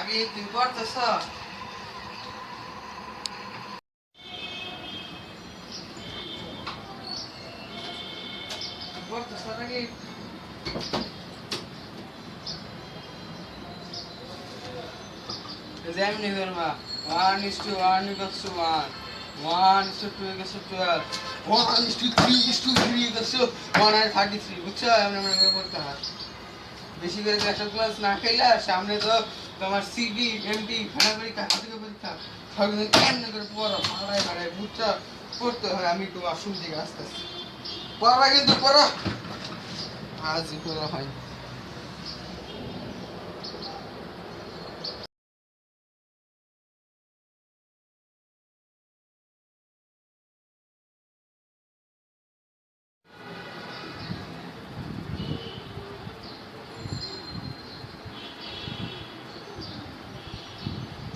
আগে তুই করতেছ নাকি যেমনি করবা 1:1 1:2 1:3 বুঝছো এমন করতে হয় বেশি করে একটা ক্লাস না খাইলা সামনে তো তোমার সিডি এমটি খানা পরীক্ষা হাতে পরীক্ষা সবদিন কেমনে করে পড়ো ভাড়ায় ভাড়ায় বুঝছো পড়তে হয় আমি তোমার শুনতে আস্তে আস্তে পড়া কিন্তু পড়ো আজ পড়া হয়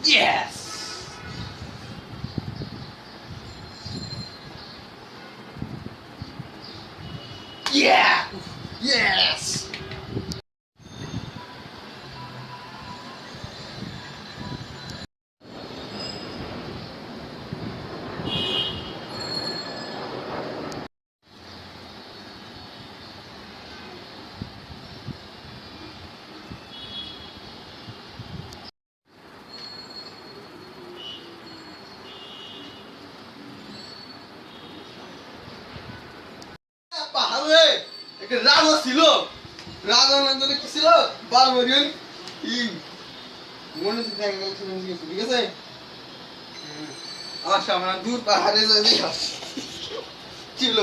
Yes! Yeah! Yes! পাহাড়ে একটা রাজা ছিল রাজা নন্দনে কি ছিল বারবারিয়ান ই মনে হচ্ছে দেখা গেল ঠিক আছে আচ্ছা আমরা দূর পাহাড়ে যাই দেখা ছিল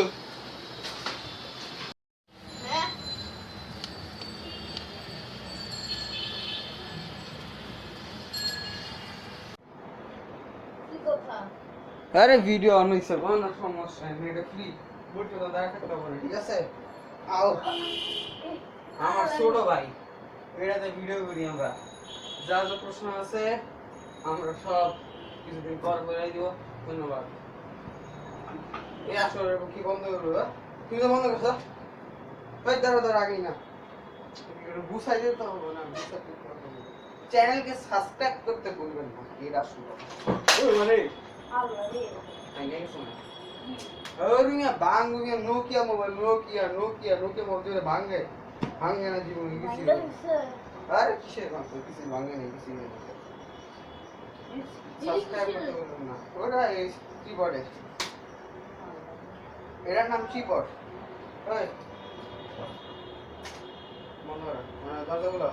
আরে ভিডিও অন হইছে কোনো সমস্যা নেই এটা ফ্রি বলতে তো দেখা করতে হবে ঠিক আছে আও আমার ছোট ভাই এটাতে ভিডিও করি আমরা যা যা প্রশ্ন আছে আমরা সব কিছুদিন পর করে দিব ধন্যবাদ এই আসলে কি বন্ধ করবো তুমি তো বন্ধ করছো ভাই দাঁড়া আগেই না বুঝাই দিতে হবে না চ্যানেলকে সাবস্ক্রাইব করতে ভুলবেন না এই আসলে মানে নোকিয়া মোবাইল নোকিয়া মোবাইল ভাঙে না জীবন আরে কিসের ভাঙছে কিছু ভাঙে নেই কিছু সাবস্ক্রাইব করতে বলবেন না ওটা কিবোর্ডে এটার নাম কিবোর্ড ওই বন্ধ কর দরজাগুলো